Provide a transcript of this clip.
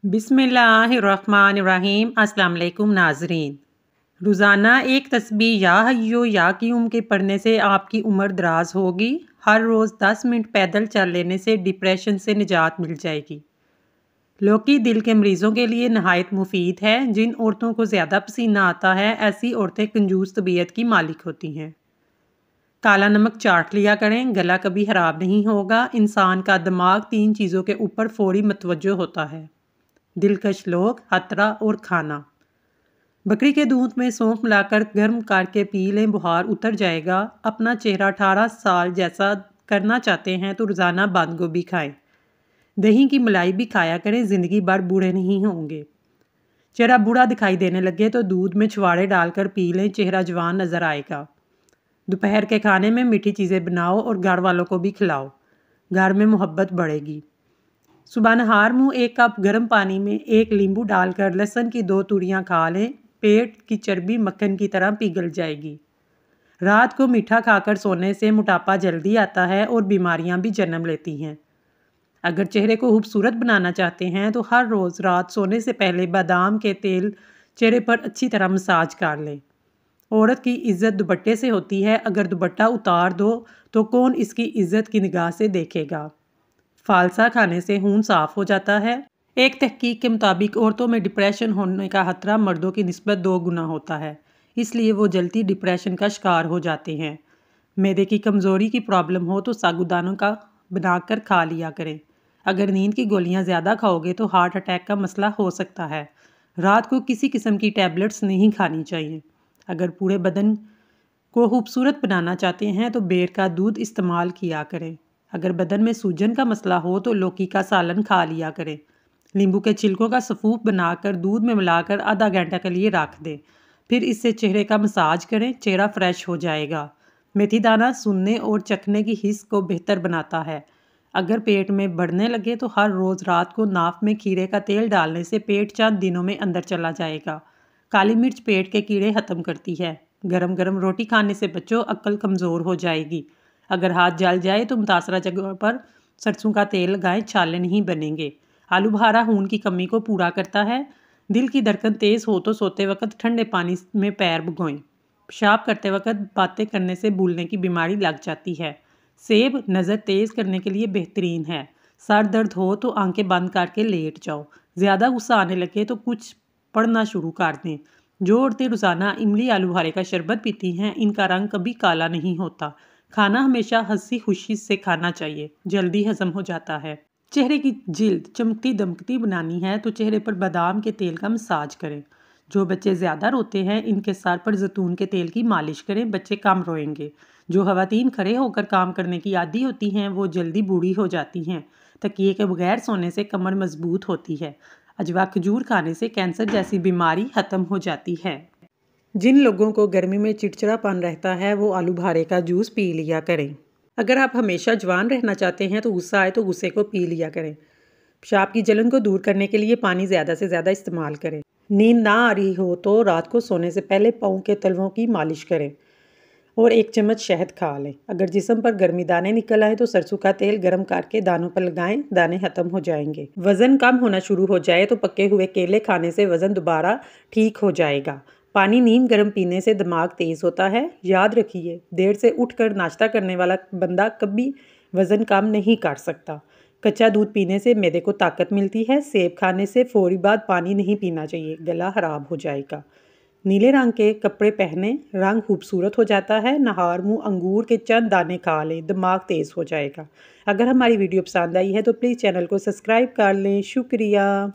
बिस्मिल्लाहिर्रहमानिर्रहीम। अस्सलाम वालेकुम नाज़रीन। रोज़ाना एक तस्बीह या हय्यो या क़य्यूम के पढ़ने से आपकी उम्र दराज होगी। हर रोज़ 10 मिनट पैदल चल लेने से डिप्रेशन से निजात मिल जाएगी। लौकी दिल के मरीज़ों के लिए नहायत मुफीद है। जिन औरतों को ज़्यादा पसीना आता है, ऐसी औरतें कंजूस तबीयत की मालिक होती हैं। काला नमक चाट लिया करें, गला कभी ख़राब नहीं होगा। इंसान का दिमाग 3 चीज़ों के ऊपर फ़ौरी मुतवज्जो होता है: दिलकश लोग, खतरा और खाना। बकरी के दूध में सौंफ मिलाकर गर्म करके पी लें, बुखार उतर जाएगा। अपना चेहरा 18 साल जैसा करना चाहते हैं तो रोज़ाना बंद गोभी खाएं। दही की मलाई भी खाया करें, ज़िंदगी भर बूढ़े नहीं होंगे। चेहरा बूढ़ा दिखाई देने लगे तो दूध में छुआड़े डालकर पी लें, चेहरा जवान नज़र आएगा। दोपहर के खाने में मीठी चीज़ें बनाओ और घर वालों को भी खिलाओ, घर में मोहब्बत बढ़ेगी। सुबह नहार मुँह 1 कप गर्म पानी में 1 नींबू डालकर लहसुन की 2 तुरियां खा लें, पेट की चर्बी मक्खन की तरह पिघल जाएगी। रात को मीठा खाकर सोने से मोटापा जल्दी आता है और बीमारियां भी जन्म लेती हैं। अगर चेहरे को खूबसूरत बनाना चाहते हैं तो हर रोज़ रात सोने से पहले बादाम के तेल चेहरे पर अच्छी तरह मसाज कर लें। औरत की इज्जत दुपट्टे से होती है, अगर दुपट्टा उतार दो तो कौन इसकी इज्जत की निगाह से देखेगा। फालसा खाने से खून साफ हो जाता है। एक तहकीक के मुताबिक औरतों में डिप्रेशन होने का खतरा मर्दों की निस्बत 2 गुना होता है, इसलिए वो जल्दी डिप्रेशन का शिकार हो जाते हैं। मैदे की कमज़ोरी की प्रॉब्लम हो तो साबूदानों का बनाकर खा लिया करें। अगर नींद की गोलियां ज़्यादा खाओगे तो हार्ट अटैक का मसला हो सकता है। रात को किसी किस्म की टैबलेट्स नहीं खानी चाहिए। अगर पूरे बदन को खूबसूरत बनाना चाहते हैं तो बेर का दूध इस्तेमाल किया करें। अगर बदन में सूजन का मसला हो तो लौकी का सालन खा लिया करें। नींबू के छिलकों का सफूफ बनाकर दूध में मिलाकर आधा घंटा के लिए रख दें, फिर इससे चेहरे का मसाज करें, चेहरा फ्रेश हो जाएगा। मेथी दाना सुनने और चखने की हिस्स को बेहतर बनाता है। अगर पेट में बढ़ने लगे तो हर रोज़ रात को नाक में खीरे का तेल डालने से पेट चंद दिनों में अंदर चला जाएगा। काली मिर्च पेट के कीड़े ख़त्म करती है। गरम गरम रोटी खाने से बच्चों, अक्ल कमज़ोर हो जाएगी। अगर हाथ जल जाए तो मुतासरा जगह पर सरसों का तेल लगाएं, छाले नहीं बनेंगे। आलू बुखारा खून की कमी को पूरा करता है। दिल की धड़कन तेज़ हो तो सोते वक्त ठंडे पानी में पैर भिगोएं। पेशाब करते वक्त बातें करने से भूलने की बीमारी लग जाती है। सेब नज़र तेज़ करने के लिए बेहतरीन है। सर दर्द हो तो आंखें बंद करके लेट जाओ। ज़्यादा गुस्सा आने लगे तो कुछ पढ़ना शुरू कर दें। जो औरतें रोज़ाना इमली आलू बुखारे का शरबत पीती हैं, इनका रंग कभी काला नहीं होता। खाना हमेशा हंसी खुशी से खाना चाहिए, जल्दी हजम हो जाता है। चेहरे की जिल्द चमकती दमकती बनानी है तो चेहरे पर बादाम के तेल का मसाज करें। जो बच्चे ज़्यादा रोते हैं, इनके सर पर जैतून के तेल की मालिश करें, बच्चे कम रोएंगे। जो खवातीन खड़े होकर काम करने की आदी होती हैं, वो जल्दी बूढ़ी हो जाती हैं। तकिए के बगैर सोने से कमर मजबूत होती है। अजवा खजूर खाने से कैंसर जैसी बीमारी ख़त्म हो जाती है। जिन लोगों को गर्मी में चिड़चिड़ापन रहता है, वो आलू बुखारे का जूस पी लिया करें। अगर आप हमेशा जवान रहना चाहते हैं तो गुस्सा आए तो गुस्से को पी लिया करें। पेशाब की जलन को दूर करने के लिए पानी ज़्यादा से ज़्यादा इस्तेमाल करें। नींद ना आ रही हो तो रात को सोने से पहले पाँव के तलवों की मालिश करें और 1 चम्मच शहद खा लें। अगर जिस्म पर गर्मी दाने निकल आए तो सरसों का तेल गर्म करके दानों पर लगाएं, दाने खत्म हो जाएंगे। वज़न कम होना शुरू हो जाए तो पके हुए केले खाने से वज़न दोबारा ठीक हो जाएगा। पानी नीम गर्म पीने से दिमाग तेज़ होता है। याद रखिए, देर से उठकर नाश्ता करने वाला बंदा कभी वज़न कम नहीं कर सकता। कच्चा दूध पीने से मैदे को ताकत मिलती है। सेब खाने से फौरी बाद पानी नहीं पीना चाहिए, गला खराब हो जाएगा। नीले रंग के कपड़े पहने, रंग खूबसूरत हो जाता है। नहार मुँह अंगूर के चंद दाने खा लें, दिमाग तेज़ हो जाएगा। अगर हमारी वीडियो पसंद आई है तो प्लीज़ चैनल को सब्सक्राइब कर लें। शुक्रिया।